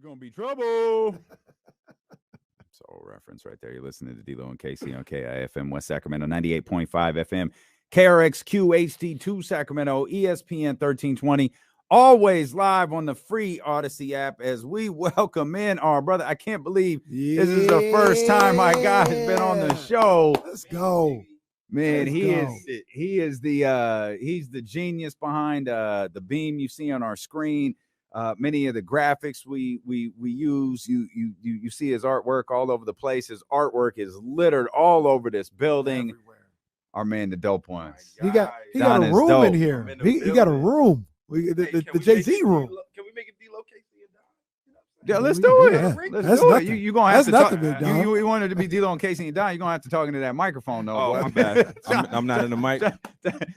There's gonna be trouble. So reference right there. You're listening to D-Lo and Casey on KIFM West Sacramento, 98.5 FM, KRXQ HD2 Sacramento, ESPN 1320. Always live on the free Odyssey app as we welcome in our brother. I can't believe this is the first time my guy has been on the show. Let's go. Man, Let's he's the genius behind the beam you see on our screen. Many of the graphics we use, you see his artwork all over the place. His artwork is littered all over this building. Everywhere. Our man, the dope ones. He got Don a is room dope. in here. He got a room. The Jay-Z room. Can we make it D-Lo, Casey, and Don? Yeah, let's do it. Yeah. Let's That's do it. nothing. You're gonna have That's to nothing, talk. big dog. You wanted to be D-Lo and Casey and Don. You're gonna have to talk into that microphone, though. Oh, boy. my bad. I'm not in the mic.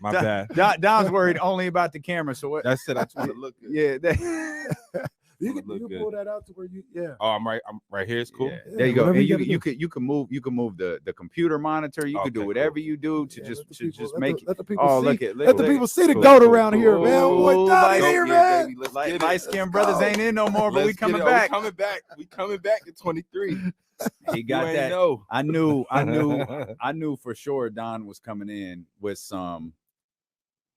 My bad. Don's worried only about the camera. So what? That's it. I just want to look good. Yeah. You Look can good. pull that out to where you, Oh, I'm right here. It's cool. Yeah, there you go. whatever And you gotta you do. can move the computer monitor. You can do Okay, whatever cool. you do to Yeah, just let the people- just let make the- it. let the people Oh, see. look at Let the people see the Cool, goat cool, around here, cool. man. Boy, Ooh, Don light- in here, Yeah, man. baby, let's Light get it. skinned brothers ain't in no more, but Let's we get coming it. back. We coming back. We coming back to 23. He got You ain't that. know. I knew for sure Don was coming in with some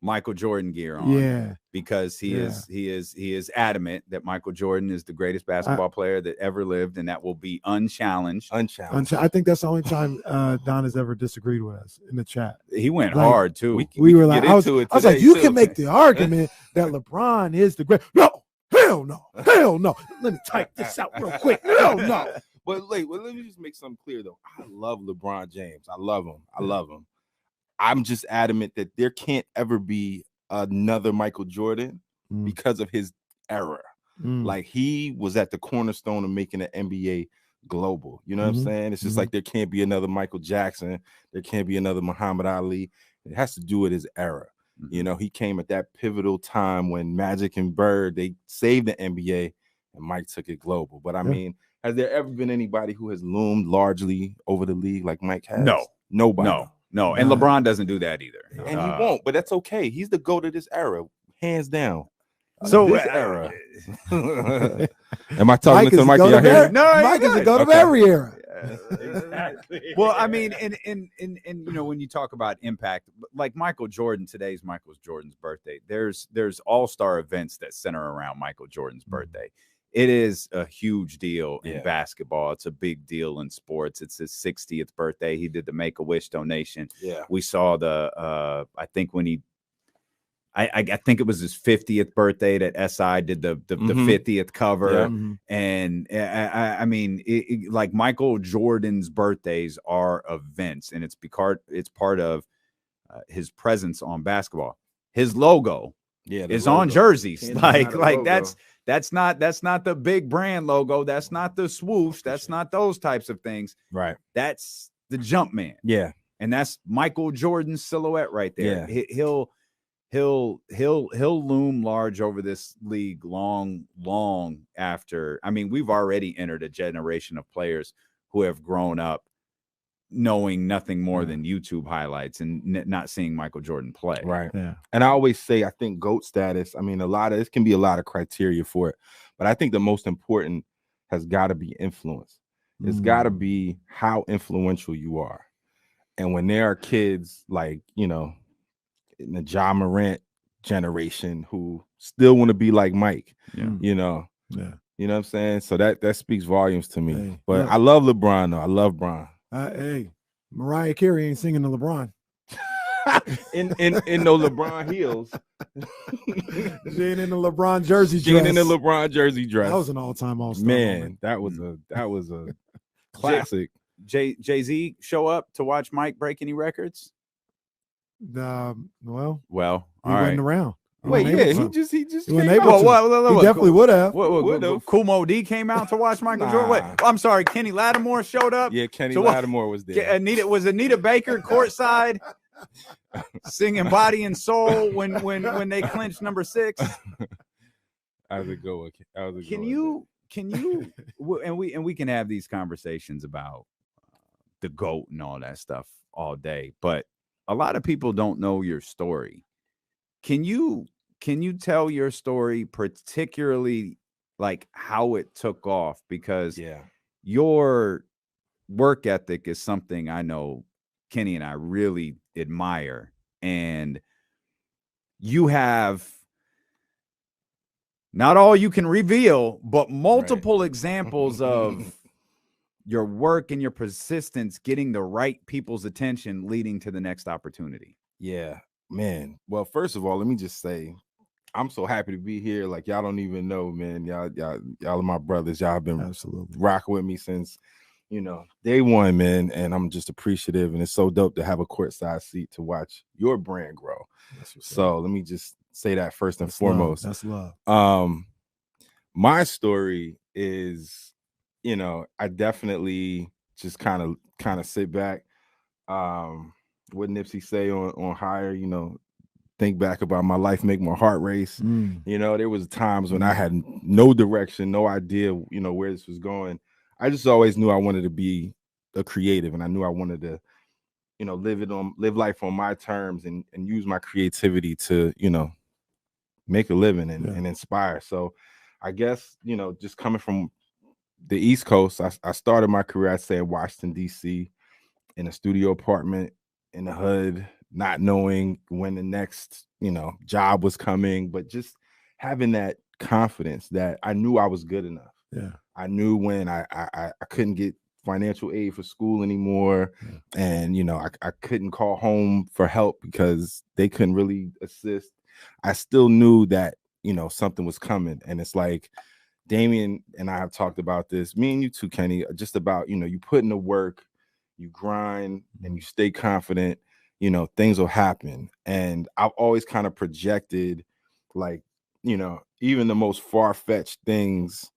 Michael Jordan gear on. Yeah. Because he is adamant that Michael Jordan is the greatest basketball player that ever lived, and that will be unchallenged. Unchallenged. I think that's the only time Don has ever disagreed with us in the chat. He went Like, hard too. We were can like, get I was into it like, today, you too. can make the argument that LeBron is the great. No, hell no, hell no. Let me type this out real quick. Hell no. But let me just make something clear though. I love LeBron James. I love him. I'm just adamant that there can't ever be another Michael Jordan because of his era. Like he was at the cornerstone of making the NBA global. You know what I'm saying? It's just like there can't be another Michael Jackson. There can't be another Muhammad Ali. It has to do with his era. You know, he came at that pivotal time when Magic and Bird, they saved the NBA and Mike took it global. But I mean, has there ever been anybody who has loomed largely over the league like Mike has? No. Nobody. No. And LeBron doesn't do that either. And he won't, but that's okay. He's the GOAT of this era, hands down. So This era. Am I talking Mike to is Mike? the Y'all goat of hear every- me? No, Mike is the good. goat of Okay. every era. Exactly. Well, I mean, and you know, when you talk about impact, like Michael Jordan, today's Michael Jordan's birthday. There's all-star events that center around Michael Jordan's birthday. It is a huge deal in basketball. It's a big deal in sports. It's his 60th birthday. He did the Make-A-Wish donation. Yeah. We saw the I think when he I think it was his 50th birthday that SI did the 50th cover. And I mean, like Michael Jordan's birthdays are events, and it's part of his presence on basketball. His logo is on jerseys. That's not the big brand logo. That's not the swoosh. That's not those types of things. Right. That's the Jumpman. Yeah. And that's Michael Jordan's silhouette right there. Yeah. He'll loom large over this league long after. I mean, we've already entered a generation of players who have grown up knowing nothing more than YouTube highlights and not seeing Michael Jordan play. Right. Yeah. And I always say, I think GOAT status, I mean, it can be a lot of criteria for it, but I think the most important has got to be influence. It's got to be how influential you are. And when there are kids like, you know, in the Ja Morant generation who still want to be like Mike, you know, you know what I'm saying? So that speaks volumes to me. Hey, but look. I love LeBron though. I love Bron. Hey, Mariah Carey ain't singing to LeBron. in no LeBron heels. She ain't in the LeBron jersey She dress. ain't in the LeBron jersey dress. That was an all-time all-star. Man, moment. that was a classic. Jay-Z show up to watch Mike break any records? Well, All he right. wasn't around. Wait, wasn't yeah, able to. he just He wasn't came able out. to. He definitely would have. Would've. Kumo D came out to watch Michael Jordan. Wait, I'm sorry, Kenny Lattimore showed up. Yeah, Kenny So what- Lattimore was there. Anita Baker courtside singing "Body and Soul" when they clinched number 6. How's it go? Can you and we can have these conversations about the GOAT and all that stuff all day, but a lot of people don't know your story. Can you tell your story, particularly like how it took off, because Yeah. your work ethic is something I know Kenny and I really admire. And you have not all you can reveal, but multiple examples of your work and your persistence getting the right people's attention, leading to the next opportunity. Yeah, man. Well, first of all, let me just say, I'm so happy to be here. Like, y'all don't even know, man. Y'all are my brothers. Y'all have been Absolutely rocking with me since, day one, man. And I'm just appreciative. And it's so dope to have a courtside seat to watch your brand grow. So let me just say that first and foremost. That's love. My story is, I definitely just kind of sit back. What Nipsey say on Higher, think back about my life, make my heart race. There was times when I had no direction, no idea, where this was going. I just always knew I wanted to be a creative, and I knew I wanted to, live life on my terms and use my creativity to, make a living and inspire. So I guess, just coming from the East Coast, I started my career, I'd say, in Washington, D.C., in a studio apartment in the hood, not knowing when the next, job was coming, but just having that confidence that I knew I was good enough. Yeah. I knew when I couldn't get financial aid for school anymore. And, I couldn't call home for help because they couldn't really assist. I still knew that, something was coming. And it's like, Damien and I have talked about this, me and you too, Kenny, just about, you put in the work, you grind, and you stay confident, things will happen. And I've always kind of projected, like, even the most far-fetched things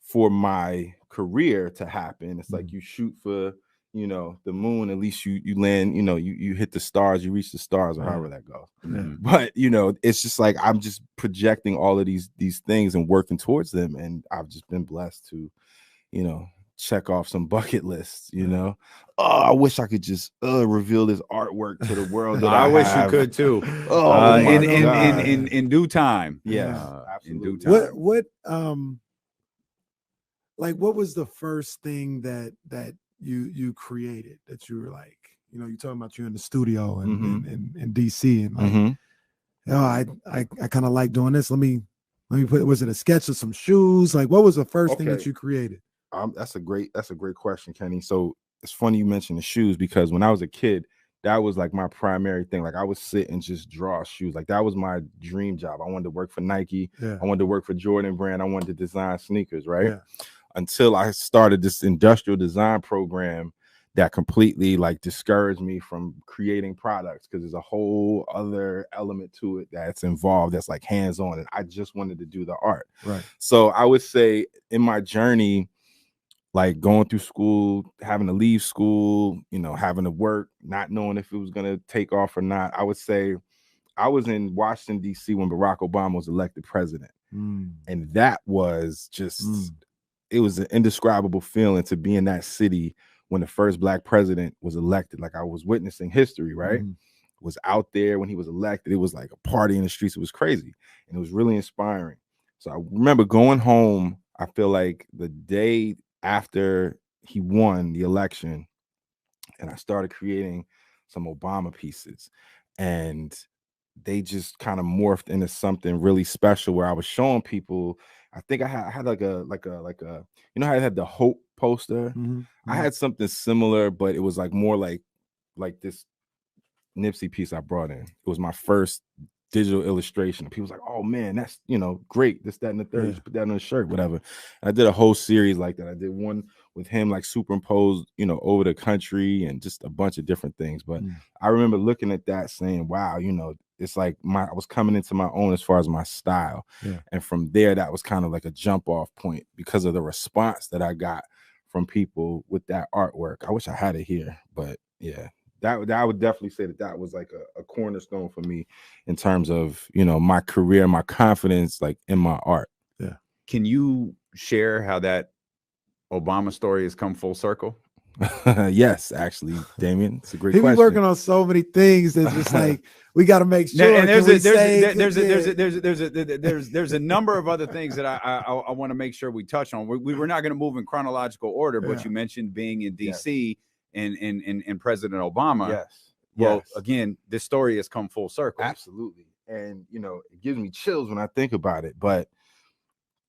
for my career to happen. It's like you shoot for, the moon, at least you land, you hit the stars, you reach the stars, or however that goes. But it's just like I'm just projecting all of these things and working towards them, and I've just been blessed to, check off some bucket lists. Oh, I wish I could just reveal this artwork to the world. That I wish you could too. In due time. Yeah, absolutely. In due time. What like what was the first thing that you created that you were like, you're talking about you in the studio and in DC, and like, I kind of like doing this. Let me put, was it a sketch of some shoes? Like, what was the first thing that you created? That's a great question, Kenny. So it's funny you mentioned the shoes, because when I was a kid, that was like my primary thing. Like, I would sit and just draw shoes. Like, that was my dream job. I wanted to work for Nike. I wanted to work for Jordan brand. I wanted to design sneakers, right? Until I started this industrial design program that completely like discouraged me from creating products, because there's a whole other element to it that's involved that's like hands-on, and I just wanted to do the art. So I would say in my journey, like going through school, having to leave school, having to work, not knowing if it was going to take off or not, I would say I was in Washington, D.C. when Barack Obama was elected president. And that was just, it was an indescribable feeling to be in that city when the first Black president was elected. Like, I was witnessing history, right? Was out there when he was elected. It was like a party in the streets. It was crazy. And it was really inspiring. So I remember going home, I feel like the day after he won the election, and I started creating some Obama pieces, and they just kind of morphed into something really special where I was showing people. I think I had like a how I had the Hope poster. I had something similar, but it was like more like this Nipsey piece I brought in. It was my first digital illustration. People was like, oh man, that's great. This, that, and the third. Just put that on a shirt, whatever. And I did a whole series like that. I did one with him like superimposed, over the country, and just a bunch of different things. But I remember looking at that saying, wow, it's like I was coming into my own as far as my style. And from there, that was kind of like a jump off point because of the response that I got from people with that artwork. I wish I had it here, but yeah. That I would definitely say that was like a cornerstone for me in terms of, my career, my confidence, like in my art. Can you share how that Obama story has come full circle? Yes, actually, Damien, it's a great He question. be working on so many things that's just like we got to make sure. And there's a a number of other things that I want to make sure we touch on. We were not going to move in chronological order, but you mentioned being in DC and President Obama. Yes. Well, again, this story has come full circle. Absolutely. And, you know, it gives me chills when I think about it. But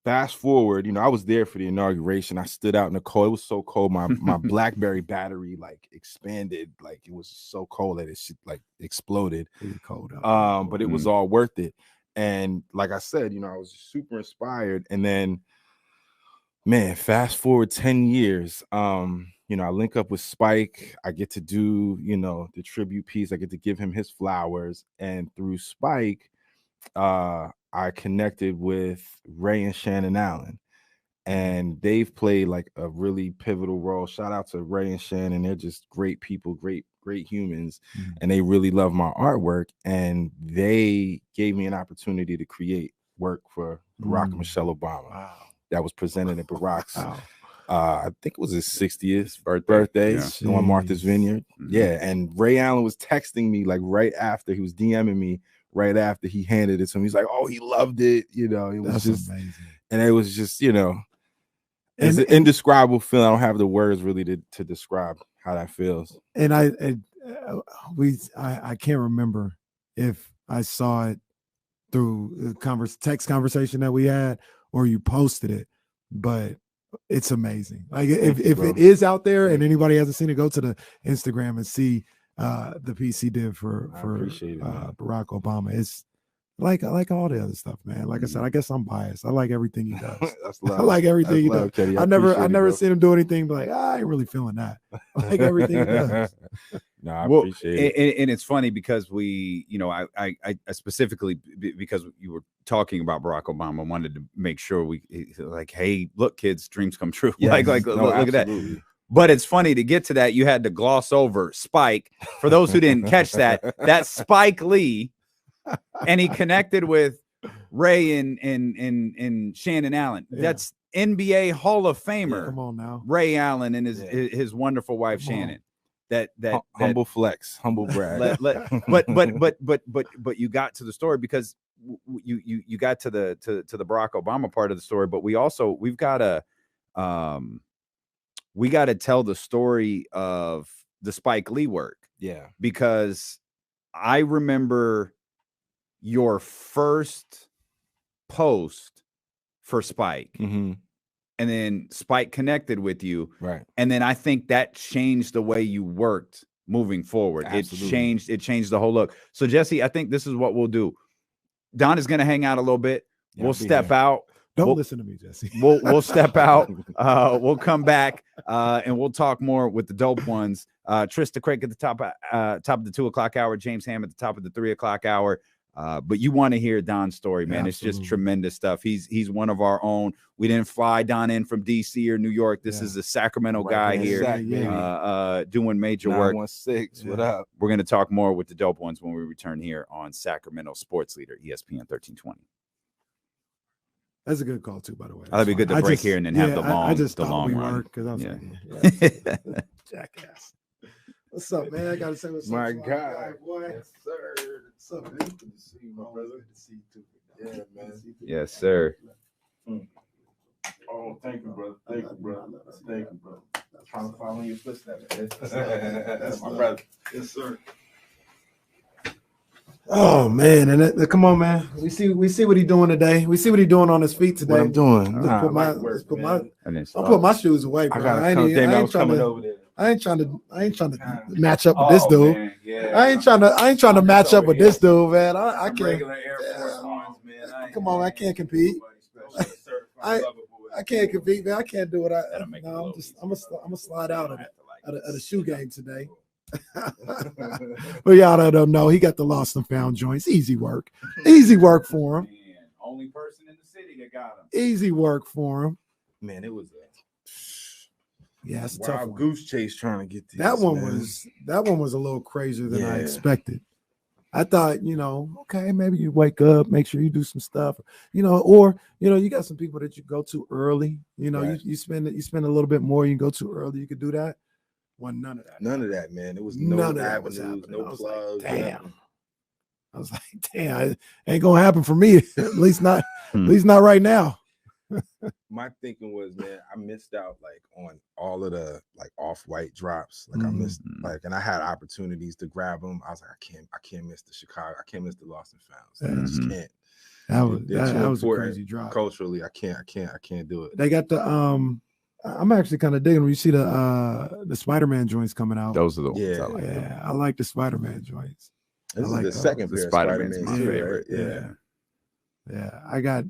fast forward, you know, I was there for the inauguration. I stood out in the cold. It was so cold. My BlackBerry battery like expanded. Like it was so cold that it like exploded. Cold out. But it was all worth it. And like I said, you know, I was super inspired. And then, man, fast forward 10 years. You know, I link up with Spike. I get to do, you know, the tribute piece. I get to give him his flowers. And through Spike, I connected with Ray and Shannon Allen. And they've played like a really pivotal role. Shout out to Ray and Shannon. They're just great people, great humans. And they really love my artwork. And they gave me an opportunity to create work for Barack and Michelle Obama. Wow. That was presented at Barack's. Wow. I think it was his 60th birthday on Martha's Vineyard. Yeah. And Ray Allen was texting me like right after, he was DMing me right after he handed it to me. He's like, oh, he loved it. You know, it was just amazing. And it was just, you know, it's an indescribable feeling. I don't have the words really to describe how that feels. And I can't remember if I saw it through the text conversation that we had or you posted it, but it's amazing. Like if it is out there and anybody hasn't seen it, go to the Instagram and see the piece he did for Barack Obama. It's like all the other stuff, man. Like I said, I guess I'm biased. I like everything he does. I like everything he does. Kenny. I never seen him do anything like I ain't really feeling that. I like everything he does. No, I appreciate it. And it's funny because we, you know, I specifically because you were talking about Barack Obama, wanted to make sure we like, hey, look, kids, dreams come true. Yes. Look at that. But it's funny to get to that. You had to gloss over Spike. For those who didn't catch that, that's Spike Lee, and he connected with Ray and Shannon Allen. Yeah. That's NBA Hall of Famer. Come on now, Ray Allen and his wonderful wife Shannon. That humble flex, humble brag. But you got to the story because you got to the Barack Obama part of the story, but we've got to tell the story of the Spike Lee work. Yeah, because I remember your first post for Spike. Mm-hmm. And then Spike connected with you. Right. And then I think that changed the way you worked moving forward. Absolutely. It changed the whole look. So Jesse, I think this is what we'll do. Don is going to hang out a little bit. We'll step out. Don't listen to me, Jesse. We'll step out. We'll come back and we'll talk more with the dope ones. Trista Craig at the top of the 2 o'clock hour, James Ham at the top of the 3 o'clock hour. But you want to hear Don's story, man. Absolutely. It's just tremendous stuff. He's one of our own. We didn't fly Don in from DC or New York. This is a Sacramento guy here doing major work. 916, what up? We're going to talk more with the dope ones when we return here on Sacramento Sports Leader, ESPN 1320. That's a good call too, by the way. That'd be good to break here and then have the long. I just the long run because I was like, jackass. What's up, man? I gotta say what's my up. God. Boy. Yes, sir. What's up, man? Good to see you, my brother. Good to see you too. Yeah, man. Yes, sir. Oh, thank you, brother. Thank you, brother. Thank you, brother. Trying to follow your footsteps. That's my brother. Yes, sir. Oh man, and come on, man. We see what he's doing today. We see what he's doing on his feet today. What I'm doing. I'll put my shoes away, bro. I ain't trying to match up with this dude. Man, yeah. I ain't trying to match up with this dude, man. I can't. Regular Air Force Ones, man. Come on, I can't compete. I can't compete, man. I can't do it. I'm gonna slide out of the shoe game today. But y'all don't know. He got the lost and found joints. Easy work for him. Man, only person in the city that got him. Easy work for him. Man, it was it's a wild tough one. Goose chase trying to get these. That one was a little crazier than I expected. I thought, okay, maybe you wake up, make sure you do some stuff, or you got some people that you go to early. You spend a little bit more. You go to early, you could do that. Wasn't none of that. None of that, man. It was no avenues, no plugs. Like, damn. I was like, damn, it ain't gonna happen for me. At least not right now. My thinking was, man, I missed out like on all of the like off-white drops. Like I missed like, and I had opportunities to grab them. I was like, I can't miss the Chicago. I can't miss the Lost and Founds. I just can't. That was a crazy drop. Culturally, I can't do it. They got the I'm actually kind of digging when you see the Spider-Man joints coming out. Those are the ones. Yeah, I like the Spider-Man joints. This is the second pair of Spider-Man's my favorite. favorite. Yeah. I got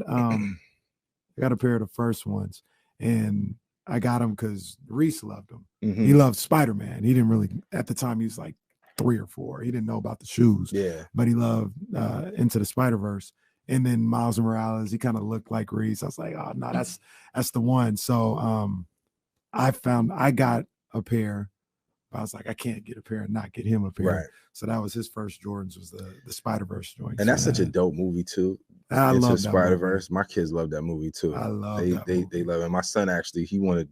a pair of the first ones, and I got them because Reese loved them. He loved Spider-Man. He didn't really, at the time, he was like 3 or 4. He didn't know about the shoes. Yeah. But he loved Into the Spider-Verse. And then Miles Morales, he kind of looked like Reese. I was like, oh no, that's the one. So I got a pair. I was like, I can't get a pair and not get him a pair. Right. So that was his first Jordans, was the Spider-Verse joint. And that's such a dope movie too. I love Spider-Verse. My kids love that movie too. I love they love it. My son actually, he wanted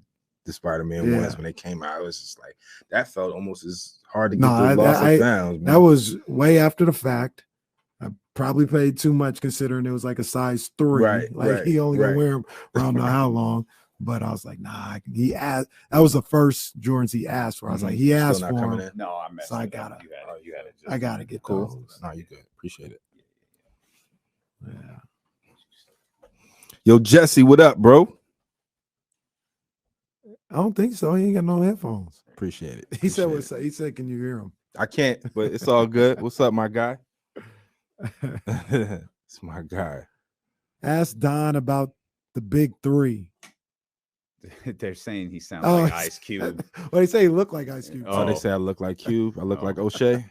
the Spider-Man ones when they came out. It was just like, that felt almost as hard to get those Lost and Founds. That was way after the fact. I probably paid too much considering it was like a size 3. Right. He only gonna wear them for I don't know how long. But I was like, nah. He asked. That was the first Jordans he asked for. I was like, he asked for them. No, I messed. So I gotta get those. No, you good. Appreciate it. Yeah. Yo, Jesse, what up, bro? I don't think so. He ain't got no headphones. Appreciate it. He said, "What's up?" He said, "Can you hear him?" I can't, but it's all good. What's up, my guy? It's my guy. Ask Don about the big 3. They're saying he sounds like Ice Cube. Well, they say he looked like Ice Cube. Oh, they say I look like Cube. I look like O'Shea.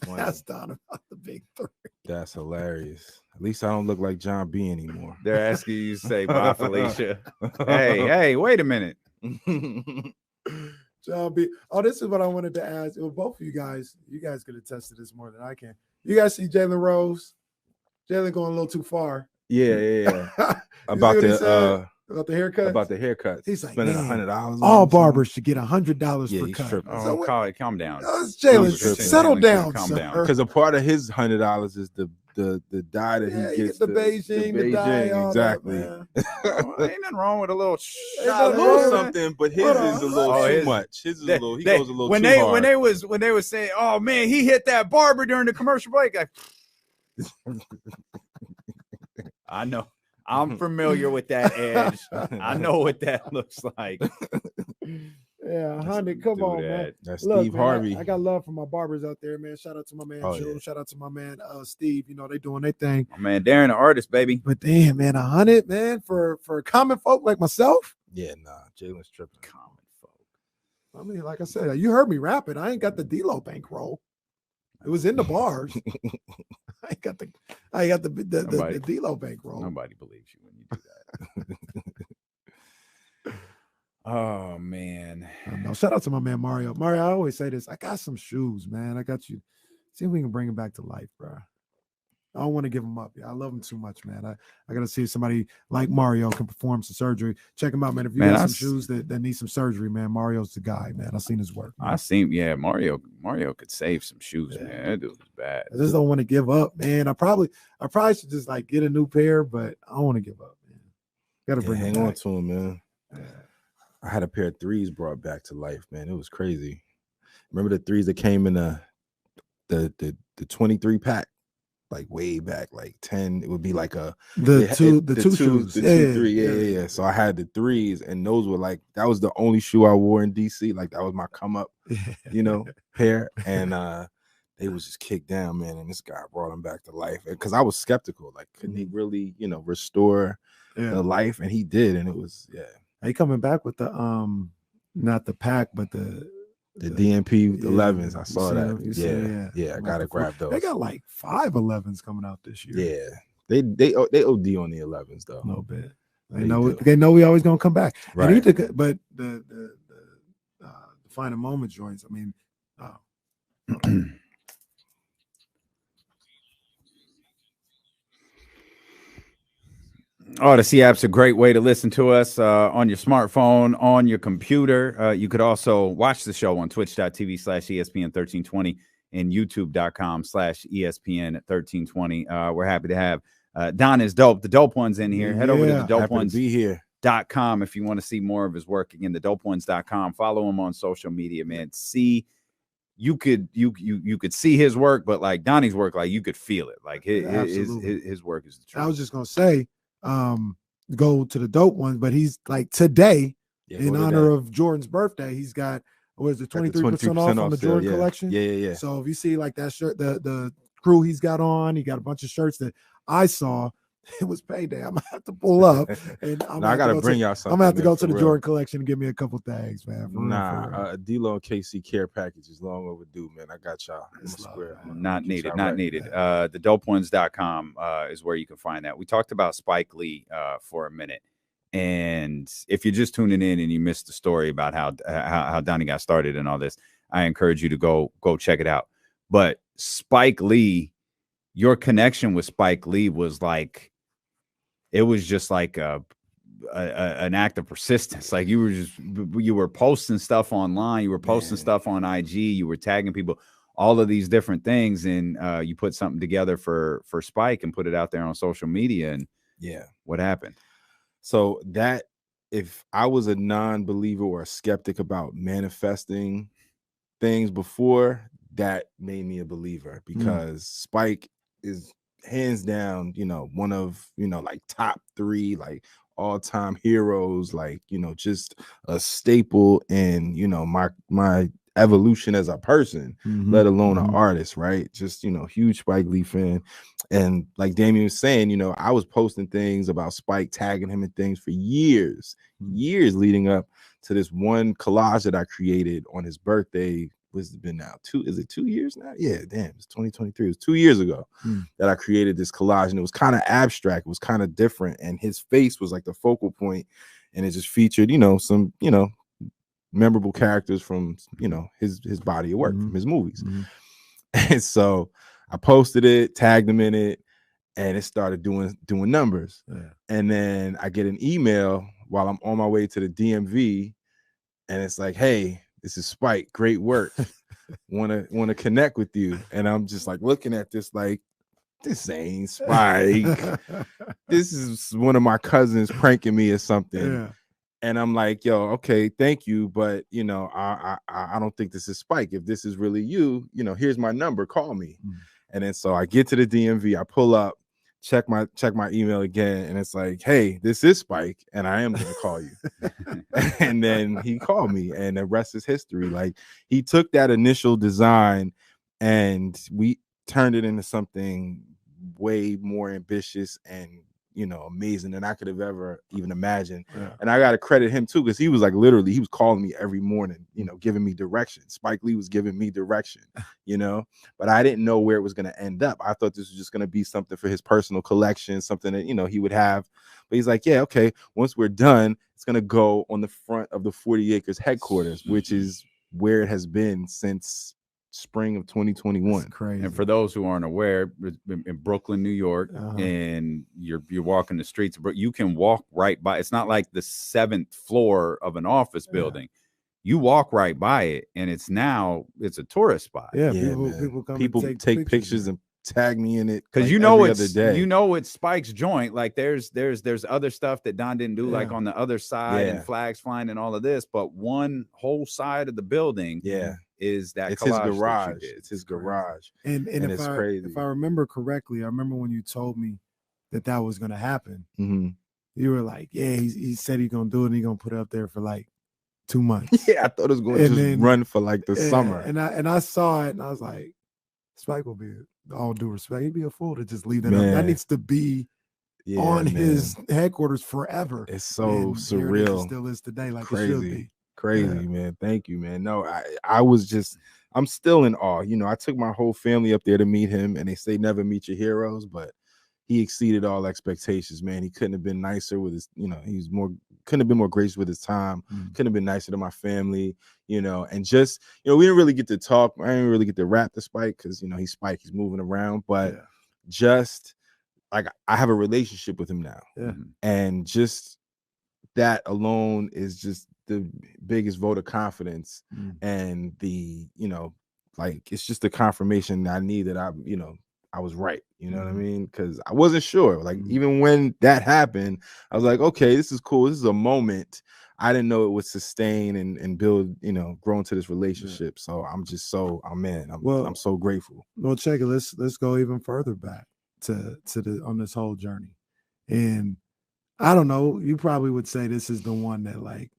That's Don about the big 3. That's hilarious. At least I don't look like John B anymore. They're asking you to say bye, Felicia. Hey, wait a minute. John B. Oh, this is what I wanted to ask. Well, both of you guys could attest to this more than I can. You guys see Jalen Rose? Jalen going a little too far. Yeah. About the haircut. About the haircut. He's like, spending $100. All barbers should get $100 for cut. Tripping. Oh, calm down. Jalen, settle down. Calm down. Because a part of his $100 is the dye that he gets. The Beijing, the dye, exactly. Ain't nothing wrong with a little something, but his is a little too much. His is a little. He goes a little too hard. When they was saying, "Oh man, he hit that barber during the commercial break," I know. I'm familiar with that edge. I know what that looks like. Yeah, honey, come on, man. That's Steve Harvey. I got love for my barbers out there, man. Shout out to my man Joe. Yeah. Shout out to my man Steve. You know, they doing their thing. My man Darren, the artist, baby. But damn, man, 100, man, for common folk like myself. Yeah, nah, Jalen's tripping. Common folk. I mean, like I said, you heard me rap it. I ain't got the D-Lo bankroll. It was in the bars. I got the D-Lo bankroll. Nobody believes you when you do that. Oh man. No, shout out to my man Mario. Mario, I always say this. I got some shoes, man. I got you. See if we can bring him back to life, bro. I don't want to give him up. I love him too much, man. I gotta see if somebody like Mario can perform some surgery. Check him out, man. If you got some shoes that need some surgery, man, Mario's the guy, man. I've seen his work. Man. Mario could save some shoes, man. That dude was bad. I just don't want to give up, man. I probably should just like get a new pair, but I don't want to give up, man. Gotta bring hang on to him, man. Yeah. I had a pair of 3s brought back to life, man. It was crazy. Remember the 3s that came in the 23 pack? Like way back, like 10, it would be like the two shoes. Yeah. So I had the 3s, and those were like, that was the only shoe I wore in DC. Like that was my come up, pair. And they was just kicked down, man. And this guy brought them back to life because I was skeptical. Like, couldn't he really, restore the life? And he did, and it was He coming back with the not the pack, but the DNP 11s. I saw that. Yeah. I gotta grab those. They got like 5 11s coming out this year. Yeah, they OD on the 11s though. A little bit. They know we always gonna come back. Right. But the final moment joints. I mean, Odyssey app's a great way to listen to us on your smartphone, on your computer. You could also watch the show on twitch.tv/ESPN1320 and youtube.com/ESPN1320. We're happy to have Don is Dope, the Dope Ones in here. Head over to the Dope Ones. Be here. .com if you want to see more of his work. Again, the dopeones.com. Follow him on social media, man. You could see his work, but like Donnie's work, like you could feel it. Like his work is the truth. I was just gonna say, go to the Dope Ones, but he's like today, in honor of Jordan's birthday, he's got, what is it, 23% off on the Jordan collection? Yeah. So if you see like that shirt, the crew he's got on, he got a bunch of shirts that I saw. It was payday. I'm gonna have to pull up, and I gotta bring y'all something. I'm gonna have to go to the Jordan collection and give me a couple things, man. D-Lo and KC care package is long overdue, man. I got y'all. Not needed. The dopeones.com is where you can find that. We talked about Spike Lee for a minute, and if you're just tuning in and you missed the story about how Donnie got started and all this, I encourage you to go check it out. But Spike Lee, your connection with Spike Lee was like, it was just like an act of persistence. Like you were posting stuff online, you were posting stuff on IG, you were tagging people, all of these different things, and you put something together for Spike and put it out there on social media. And what happened? So that, if I was a non-believer or a skeptic about manifesting things before, that made me a believer, because Spike is hands down, one of, like top 3, like all-time heroes, like, just a staple in, my evolution as a person, let alone an artist, right? Just, huge Spike Lee fan. And like Damien was saying, I was posting things about Spike, tagging him and things for years leading up to this one collage that I created on his birthday. It's been now 2 years now? Yeah, damn, it's 2023. It was 2 years ago that I created this collage, and it was kind of abstract, it was kind of different, and his face was like the focal point, and it just featured, some, memorable characters from, his body of work, from his movies. And so I posted it, tagged him in it, and it started doing numbers. And then I get an email while I'm on my way to the DMV, and it's like, hey, this is Spike, great work, want to connect with you. And I'm just like looking at this like, this ain't Spike. This is one of my cousins pranking me or something. And I'm like, yo, okay, thank you, but I don't think this is Spike. If this is really you, here's my number, call me. And then so I get to the DMV, I pull up, check my email again, and it's like, hey, this is Spike, and I am gonna call you. And then he called me, and the rest is history. Like, he took that initial design and we turned it into something way more ambitious and amazing than I could have ever even imagined. And I gotta credit him too, because he was like, literally, he was calling me every morning, giving me direction. Spike Lee was giving me direction, but I didn't know where it was going to end up. I thought this was just going to be something for his personal collection, something that he would have. But he's like, yeah, okay, once we're done, it's going to go on the front of the 40 Acres headquarters, which is where it has been since spring of 2021. That's crazy. And for those who aren't aware, in Brooklyn, New York, and you're walking the streets, but you can walk right by. It's not like the 7th floor of an office building. You walk right by it, and it's a tourist spot. People take pictures and tag me in it, because it's Spike's joint. Like there's other stuff that Don didn't do, like on the other side, and flags flying and all of this, but one whole side of the building is that it's his garage. It's his garage. And it's crazy. If I remember correctly, I remember when you told me that was going to happen. You were like, yeah, he said he's going to do it, and he's going to put it up there for like 2 months. I thought it was going to just run for like the summer. And I saw it, and I was like, Spike will be, all due respect, he'd be a fool to just leave that up. That needs to be on his headquarters forever. It's so surreal. It still is today. Like, crazy. It should be. Crazy, man. Thank you, man. No, I'm still in awe. I took my whole family up there to meet him, and they say never meet your heroes, but he exceeded all expectations, man. He couldn't have been nicer with his, couldn't have been more gracious with his time. Couldn't have been nicer to my family, and just, we didn't really get to talk. I didn't really get to rap to Spike because, he's Spike, he's moving around, but just like I have a relationship with him now. Yeah. And just that alone is just the biggest vote of confidence. And the, you know, like it's just the confirmation I need that I was right. You know what I mean? Because I wasn't sure. Like even when that happened, I was like, okay, this is cool. This is a moment. I didn't know it would sustain and build, you know, grow into this relationship. So I'm just so I'm so grateful. Well, check it. Let's go even further back to the on this whole journey. And I don't know, you probably would say this is the one that like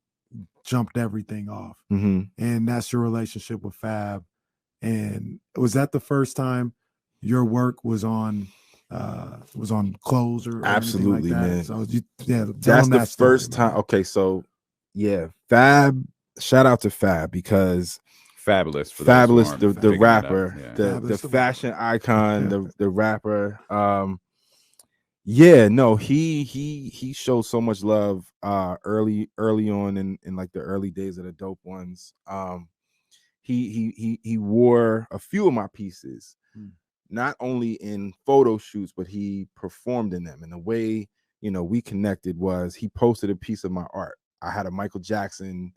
jumped everything off. And that's your relationship with Fab. And was that the first time your work was on clothes or Absolutely, like that? man. So that's the first time. Okay, so yeah, Fab. Shout out to Fab because Fabulous, the rapper, the fashion icon, the rapper. Yeah, no, he showed so much love early on in like the early days of the Dope Ones. He wore a few of my pieces, not only in photo shoots, but he performed in them. And the way, you know, we connected was he posted a piece of my art. I had a Michael Jackson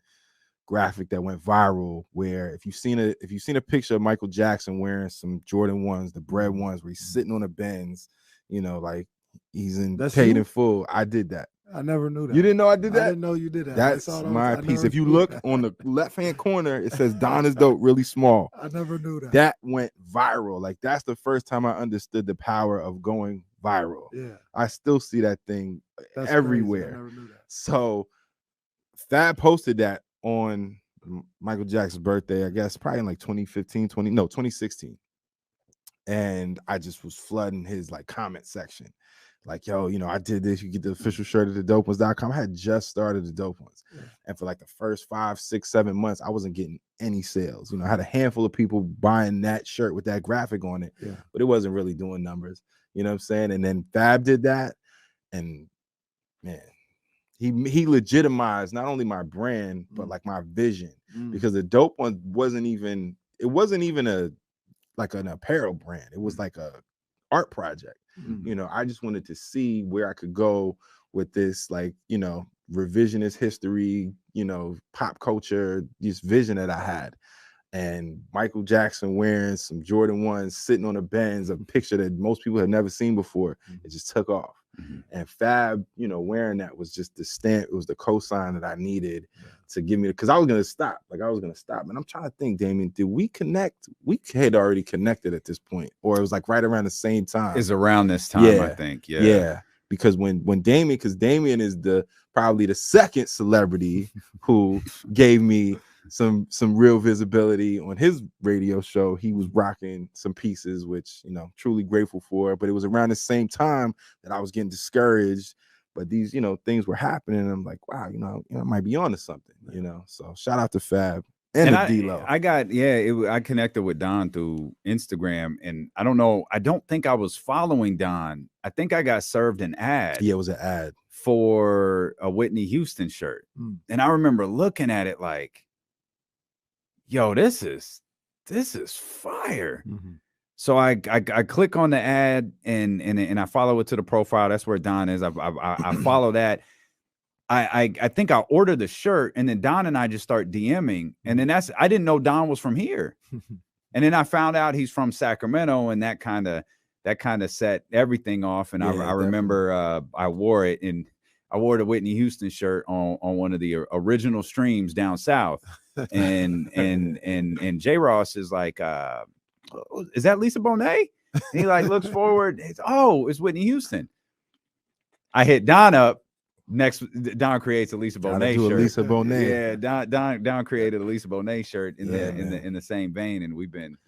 graphic that went viral where if you've seen a picture of Michael Jackson wearing some Jordan 1s, the bread ones, where he's sitting on a Benz, you know, like he's paid in full. I did that. I never knew that. You didn't know I did that? I didn't know you did that. That's my piece. If you look on the left-hand corner, it says Don is Dope really small. I never knew that. That went viral. Like that's the first time I understood the power of going viral. Yeah. I still see that thing everywhere. I never knew that. So Fab posted that on Michael Jackson's birthday, I guess probably in like 2016. And I just was flooding his like comment section. Like, yo, you know, I did this. You get the official shirt at thedopeones.com. I had just started the Dope Ones. And for like the first 5, 6, 7 months, I wasn't getting any sales. You know, I had a handful of people buying that shirt with that graphic on it, but it wasn't really doing numbers. You know what I'm saying? And then Fab did that. And man, he legitimized not only my brand, but like my vision, because the Dope One wasn't even an apparel brand. It was like a art project. You know, I just wanted to see where I could go with this, like, you know, revisionist history, you know, pop culture, this vision that I had. And Michael Jackson wearing some Jordan 1s, sitting on a Benz, a picture that most people had never seen before. It just took off. And Fab, you know, wearing that was just the stamp. It was the cosign that I needed to give me, because I was going to stop. And I'm trying to think, Damien, did we connect? We had already connected at this point, or it was like right around the same time. It's around this time, I think. Yeah. Because when Damien is probably the second celebrity who gave me some real visibility on his radio show. He was rocking some pieces, which, you know, truly grateful for. But it was around the same time that I was getting discouraged. But these, you know, things were happening. And I'm like, wow, you know, I might be onto something, you know. So shout out to Fab and D-Lo. I connected with Don through Instagram, and I don't think I was following Don. I think I got served an ad. Yeah, it was an ad for a Whitney Houston shirt. And I remember looking at it like, yo, this is fire. So I click on the ad and I follow it to the profile. That's where Don is. I follow that. I think I ordered the shirt, and then Don and I just start DMing. And then I didn't know Don was from here. And then I found out he's from Sacramento, and that kind of set everything off. And I remember I wore it, and I wore the Whitney Houston shirt on one of the original streams down south. And J Ross is like, is that Lisa Bonet? And he like looks forward. It's Whitney Houston. I hit Don up. Next, Don creates a Lisa Bonet shirt. Lisa Bonet. Yeah, Don created a Lisa Bonet shirt in the same vein, and we've been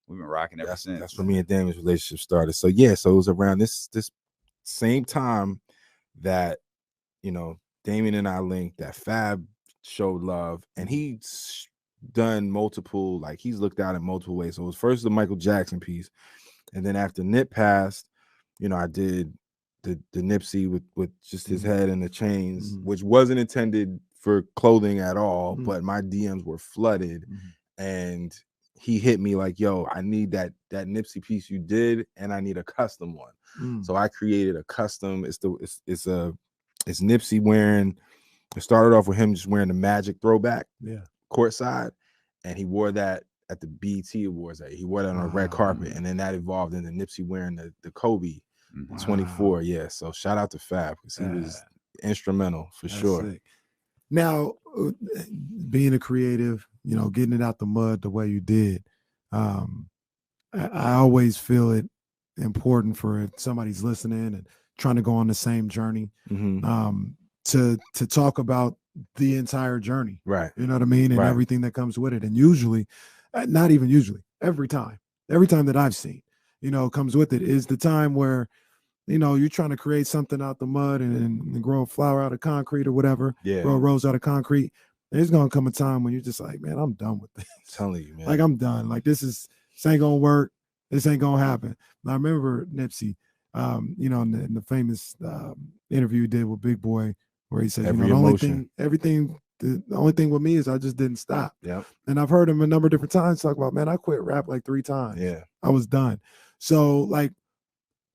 rocking ever since. That's where me and Damien's relationship started. So yeah, so it was around this same time that, you know, Damien and I linked, that Fab showed love, and he's done multiple, like he's looked out in multiple ways. So it was first the Michael Jackson piece, and then after Nip passed, you know, I did the Nipsey with just his head and the chains, which wasn't intended for clothing at all, but my DMs were flooded, and he hit me like, yo, I need that Nipsey piece you did, and I need a custom one. So I created a custom. It's Nipsey wearing. It started off with him just wearing the Magic throwback, courtside, and he wore that at the BET Awards. He wore that on a red carpet, and then that evolved into Nipsey wearing the Kobe 24. Yeah, so shout out to Fab because he was instrumental for sure. Sick. Now, being a creative, you know, getting it out the mud the way you did, I always feel it important for somebody's listening and trying to go on the same journey, to talk about the entire journey, right? You know what I mean, and everything that comes with it. And usually, not even usually, every time that I've seen, you know, comes with it is the time where, you know, you're trying to create something out the mud and grow a flower out of concrete or whatever, grow a rose out of concrete. There's gonna come a time when you're just like, man, I'm done with this. I'm telling you, man. Like, I'm done. Like, this ain't gonna work. This ain't gonna happen. And I remember Nipsey, you know, in the famous interview he did with Big Boy, where he said, you know, the only thing with me is I just didn't stop. Yeah. And I've heard him a number of different times talk about, man, I quit rap like 3 times. Yeah. I was done. So, like,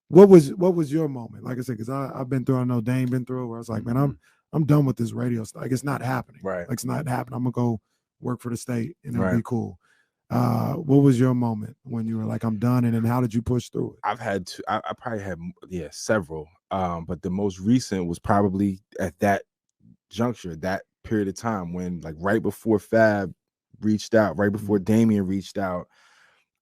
what was your moment? Like I said, because I've been through, I know Dame been through, where I was like, man, I'm done with this radio stuff. Like, it's not happening. Right. Like, it's not happening. I'm gonna go work for the state and it'll be cool. What was your moment when you were like, I'm done? And then how did you push through it? I've had I probably had several. But the most recent was probably at that juncture, that period of time when, like, right before Fab reached out, right before Damien reached out,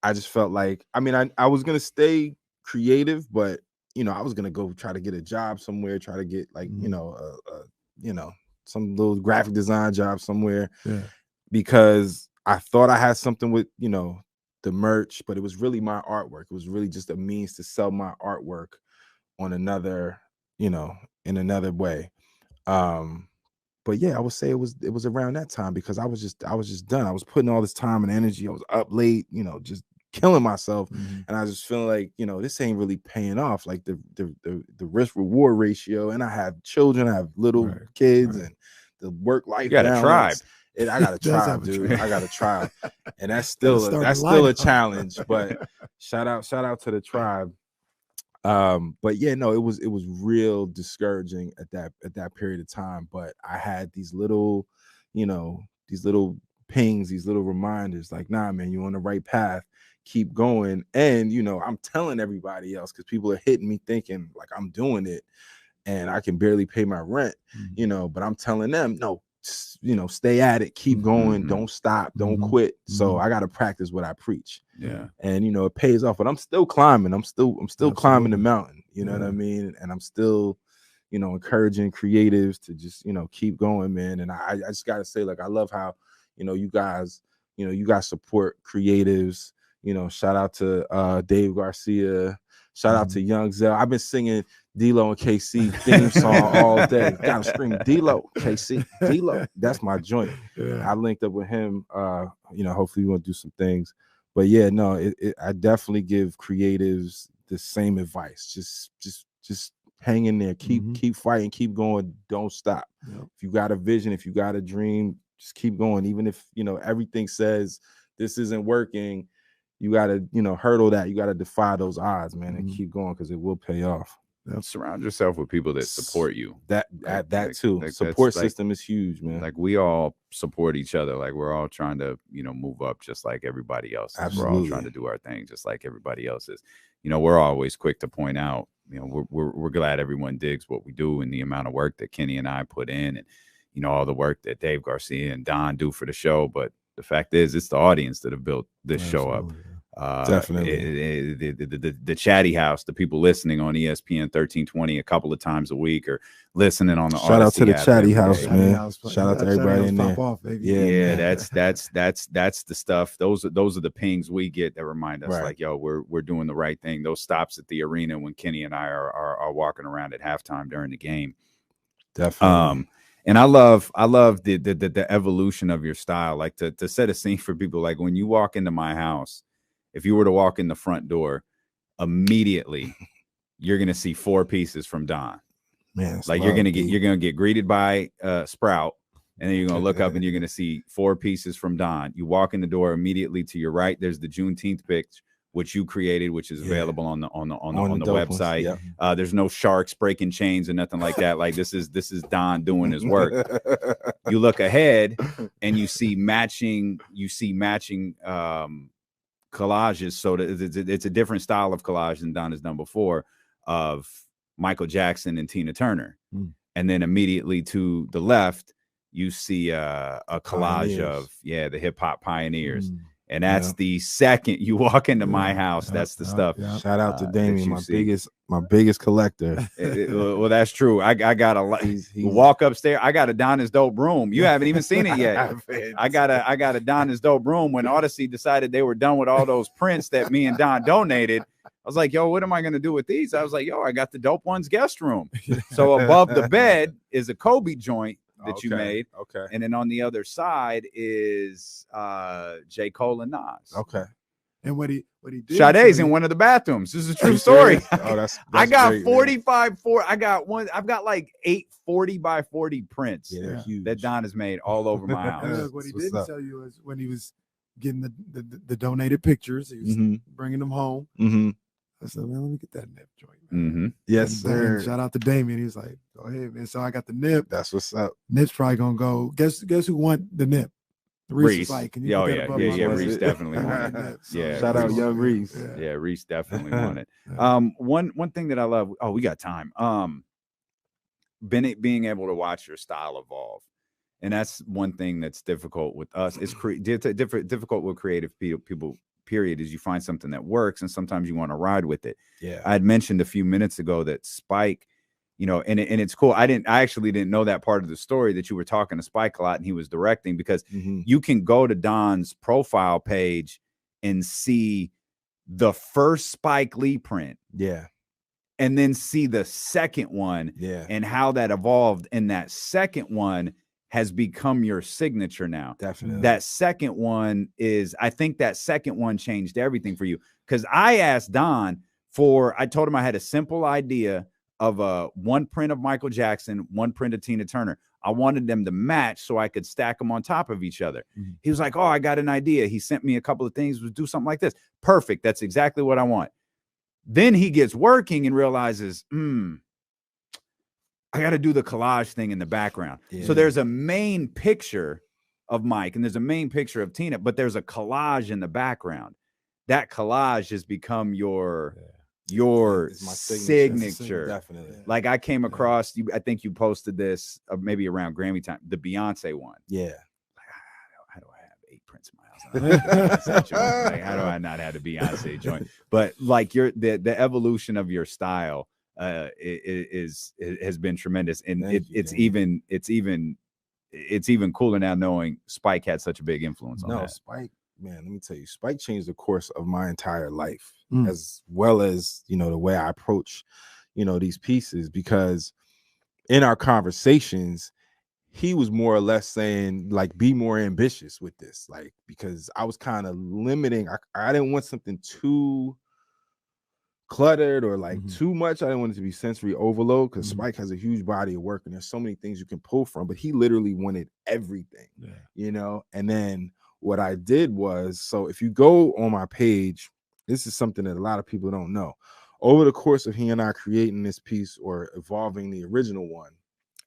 I just felt like, I mean, I was gonna stay creative, but, you know, I was gonna go try to get a job somewhere, try to get, like, you know, some little graphic design job somewhere, because I thought I had something with, you know, the merch, but it was really my artwork. It was really just a means to sell my artwork on another, you know, in another way. But yeah, I would say it was around that time, because I was just done. I was putting all this time and energy. I was up late, you know, just killing myself, and I was just feeling like, you know, this ain't really paying off. Like the risk reward ratio, and I have children, I have little kids, and the work life. You got a tribe. I got a tribe, dude. I got a tribe, and that's still a challenge. But shout out to the tribe. But yeah, no, it was real discouraging at that period of time. But I had these little, you know, these little pings, these little reminders, like, nah, man, you're on the right path. Keep going. And, you know, I'm telling everybody else, because people are hitting me thinking like I'm doing it and I can barely pay my rent, you know, but I'm telling them, no, you know, stay at it, keep going, don't stop, don't quit. So I got to practice what I preach. Yeah. And, you know, it pays off, but I'm still climbing. I'm still climbing the mountain, you know what I mean? And I'm still, you know, encouraging creatives to just, you know, keep going, man. And I just got to say, like, I love how, you know, you guys support creatives. You know, shout out to Dave Garcia. Shout out to Young Zell. I've been singing D-Lo and KC theme song all day. Gotta scream D-Lo, KC, D-Lo. That's my joint. I linked up with him. You know, hopefully we want to do some things. But yeah, no, I definitely give creatives the same advice. Just hang in there. Keep fighting. Keep going. Don't stop. If you got a vision, if you got a dream, just keep going. Even if, you know, everything says this isn't working, you got to, you know, hurdle that. You got to defy those odds, man, and keep going, because it will pay off. Surround yourself with people that support you. That too. Support system is huge, man. Like, we all support each other. Like, we're all trying to, you know, move up just like everybody else. We're all trying to do our thing just like everybody else is. You know, we're always quick to point out, you know, we're glad everyone digs what we do and the amount of work that Kenny and I put in, and, you know, all the work that Dave Garcia and Don do for the show. But the fact is, it's the audience that have built this show up. Definitely. The chatty house, the people listening on ESPN 1320 a couple of times a week, or listening on the shout out to the chatty house, man. Shout out to everybody in there. That's the stuff. Those are the pings we get that remind us, like, yo, we're doing the right thing. Those stops at the arena when Kenny and I are walking around at halftime during the game. Definitely. And I love the evolution of your style. Like, to set a scene for people, like, when you walk into my house, if you were to walk in the front door, immediately you're gonna see 4 pieces from Don. Man, like, you're gonna get greeted by Sprout, and then you're gonna look up and you're gonna see 4 pieces from Don. You walk in the door, immediately to your right, there's the Juneteenth which you created, which is available on the the website. Yep. There's no sharks breaking chains or nothing like that. Like this is Don doing his work. You look ahead and you see matching collages. So it's a different style of collage than Don has done before, of Michael Jackson and Tina Turner. And then immediately to the left, you see a collage of the hip hop pioneers. And that's the second you walk into my house. That's the stuff. Shout out to Damien, my biggest collector. Well, that's true. I got a lot. Walk upstairs. I got a Donna's Dope room. You haven't even seen it yet. I got a Donna's Dope room. When Odyssey decided they were done with all those prints that me and Don donated, I was like, yo, what am I going to do with these? I was like, yo, I got the Dope Ones guest room. So above the bed is a Kobe joint that you made. Okay. And then on the other side is J. Cole and Nas. Okay. And what he did, Sade's in one of the bathrooms. This is a true story. Oh, that's I got great, 45 I've got like 8 40 by 40 prints huge. that Don has made all over my house. Look, what he didn't tell you is when he was getting the donated pictures, he was bringing them home. I said, man, let me get that nip joint, man. Yes, sir. Shout out to Damien. He was like, go ahead, man. So I got the nip. That's what's up. Nip's probably gonna go. Guess who won the nip? Reese. Like, can you Reese definitely won it. So shout out young Reese. Yeah, Reese definitely won it. One thing that I love. Oh, we got time. Being able to watch your style evolve, and that's one thing that's difficult with us. It's difficult with creative people. Period, is you find something that works and sometimes you want to ride with it. I had mentioned a few minutes ago that Spike, and it's cool. I actually didn't know that part of the story, that you were talking to Spike a lot and he was directing, because you can go to Don's profile page and see the first Spike Lee print. And then see the second one. And how that evolved. And that second one has become your signature now. Definitely. That second one I think that second one changed everything for you. Because I asked Don I told him I had a simple idea of one print of Michael Jackson, one print of Tina Turner. I wanted them to match so I could stack them on top of each other. He was like, oh, I got an idea. He sent me a couple of things. We'll do something like this. Perfect. That's exactly what I want. Then he gets working and realizes, I got to do the collage thing in the background. So there's a main picture of Mike and there's a main picture of Tina, but there's a collage in the background. That collage has become your signature. Definitely. Like I came across you. I think you posted this maybe around Grammy time, the Beyonce one. How do I have 8 prints in my house? Like, how do I not have the Beyonce joint? But like the evolution of your style has been tremendous, and it's even cooler now knowing Spike had such a big influence on that. Spike, man, let me tell you, Spike changed the course of my entire life, as well as the way I approach these pieces, because in our conversations he was more or less saying, like, be more ambitious with this, like, because I was kind of limiting. I didn't want something too cluttered or like too much. I didn't want it to be sensory overload, because Spike has a huge body of work and there's so many things you can pull from, but he literally wanted everything, and then what I did was, so if you go on my page, this is something that a lot of people don't know. Over the course of he and I creating this piece or evolving the original one,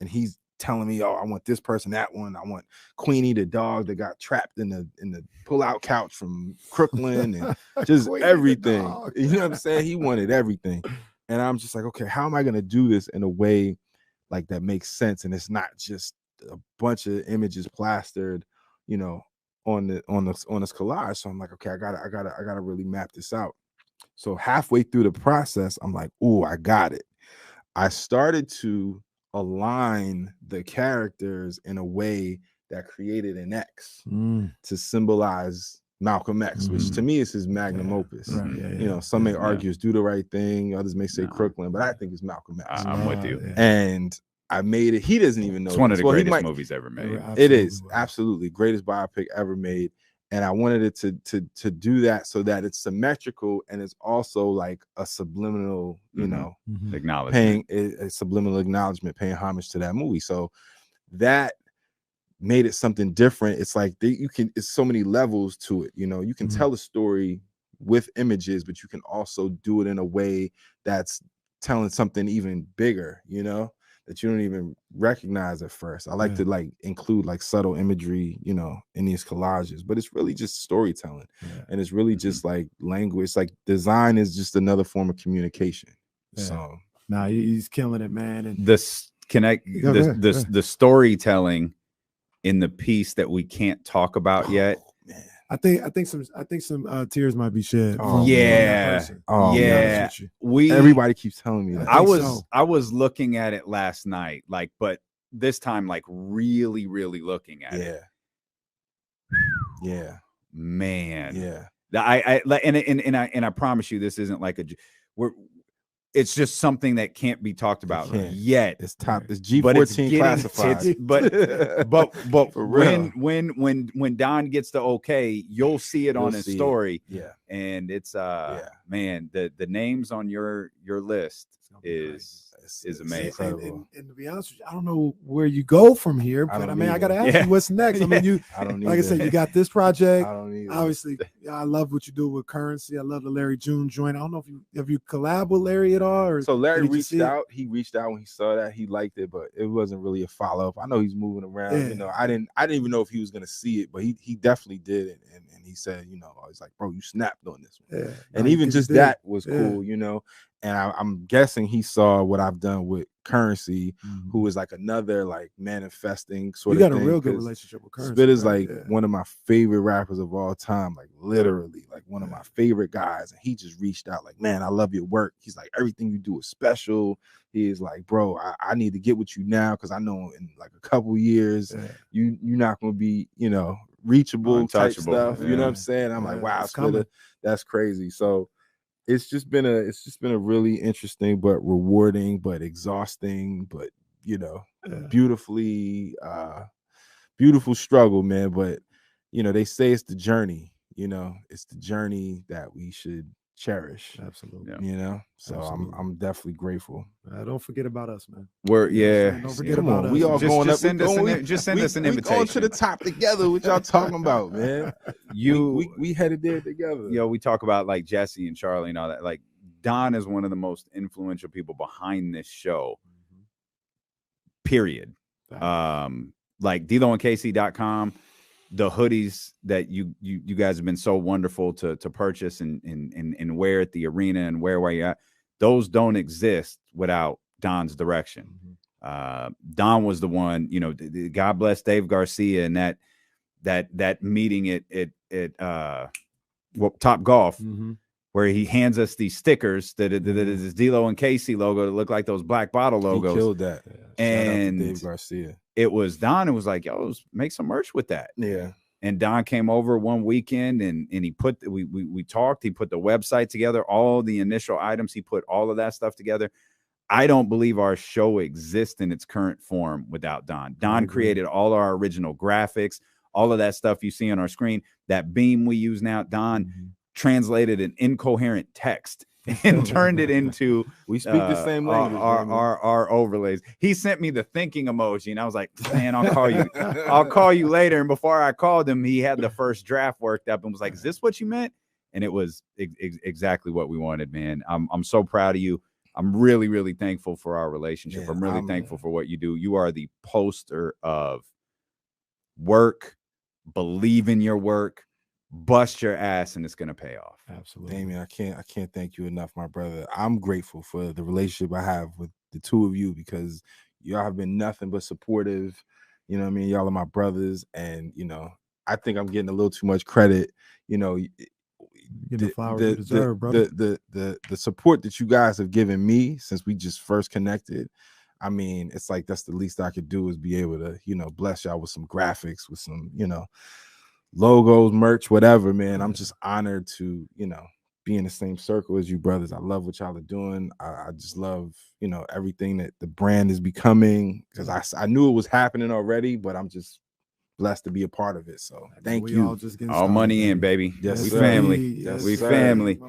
and he's telling me, oh, I want this person, that one. I want Queenie, the dog that got trapped in the pull-out couch from Crooklyn, and just everything. You know what I'm saying? He wanted everything. And I'm just like, okay, how am I going to do this in a way like that makes sense? And it's not just a bunch of images plastered, on this collage. So I'm like, okay, I gotta really map this out. So halfway through the process, I'm like, oh, I got it. I started to align the characters in a way that created an X to symbolize Malcolm X, which to me is his magnum opus. Some may argue it's Do the Right Thing, others may say Crooklyn, but I think it's Malcolm X. I'm with you. And I made it. He doesn't even know. It's one of the greatest movies ever made. It is absolutely greatest biopic ever made. And I wanted it to do that so that it's symmetrical and it's also like a subliminal, acknowledgement, paying a subliminal acknowledgement, paying homage to that movie. So that made it something different. It's like it's so many levels to it. You can tell a story with images, but you can also do it in a way that's telling something even bigger, you know, that you don't even recognize at first. I like to like include like subtle imagery, you know, in these collages, but it's really just storytelling. And it's really just like language. Like design is just another form of communication. So nah, he's killing it, man. And the storytelling in the piece that we can't talk about yet. Man. I think some tears might be shed. Everybody keeps telling me that. I was looking at it last night, like, but this time, like, really looking at it. Yeah, man. Yeah, I promise you, this isn't like it's just something that can't be talked about yet. It's top. It's G14 classified. But when Don gets the okay, you'll see it on his story. Yeah, and it's man, the names on your list is amazing. And to be honest with you, I don't know where you go from here, but I mean, I got to ask you what's next. I mean, like I said, you got this project. Obviously, I love what you do with Currency. I love the Larry June joint. I don't know if you collab with Larry at all. Or so Larry reached out. He reached out when he saw that. He liked it, but it wasn't really a follow up. I know he's moving around. You know, I didn't even know if he was gonna see it, but he definitely did it. And he said, you know, he's like, bro, you snapped on this one. And even just that was cool, you know. And I'm guessing he saw what I've done with Currency, who is like another like manifesting sort of thing. You got a real good relationship with Currency. Spit is like one of my favorite rappers of all time, like literally like one of my favorite guys. And he just reached out like, man, I love your work. He's like, everything you do is special. He is like, bro, I need to get with you now because I know in like a couple years you're not gonna be, you know, reachable type stuff. You know what I'm saying? I'm like, wow, Spitter, that's crazy. So it's just been a really interesting but rewarding but exhausting but, you know, beautiful struggle, man. But, you know, they say it's the journey, you know, it's the journey that we should cherish. Absolutely. You know, so I'm definitely grateful. Don't forget about us, man. Don't forget about us. We all going up. Send us an invitation. We going to the top together. What y'all talking about, man? We headed there together. Yo, we talk about like Jesse and Charlie and all that. Like Don is one of the most influential people behind this show. Period. Like DLoandKC.com. The hoodies that you guys have been so wonderful to purchase and wear at the arena and wear where you're at, those don't exist without Don's direction. Don was the one, you know, God bless Dave Garcia and that meeting at Top Golf, where he hands us these stickers that is D-Lo and Casey logo that look like those Black Bottle logos. He killed that. And Dave Garcia. It was Don who was like, yo, make some merch with that. Yeah. And Don came over one weekend and he put, we talked, he put the website together, all the initial items, he put all of that stuff together. I don't believe our show exists in its current form without Don. Don created all our original graphics, all of that stuff you see on our screen, that beam we use now. Don translated an incoherent text and turned it into we speak the same language. Our overlays. He sent me the thinking emoji, and I was like, "Man, I'll call you. I'll call you later." And before I called him, he had the first draft worked up and was like, "Is this what you meant?" And it was exactly what we wanted, man. I'm so proud of you. I'm really thankful for our relationship. I'm really thankful for what you do. You are the poster of work. Believe in your work. Bust your ass and it's gonna pay off. Absolutely. Damien, I can't thank you enough, my brother. I'm grateful for the relationship I have with the two of you because y'all have been nothing but supportive. You know what I mean? Y'all are my brothers, and you know, I think I'm getting a little too much credit. You know, the flowers you deserve, brother. The support that you guys have given me since we just first connected. I mean, it's like that's the least I could do is be able to, you know, bless y'all with some graphics, with some, you know, logos, merch, whatever, man. I'm just honored to, you know, be in the same circle as you brothers. I love what y'all are doing. I just love, you know, everything that the brand is becoming because I knew it was happening already, but I'm just blessed to be a part of it. So thank you. All money in, baby. Yes, we sir. family. Yes, we sir. family.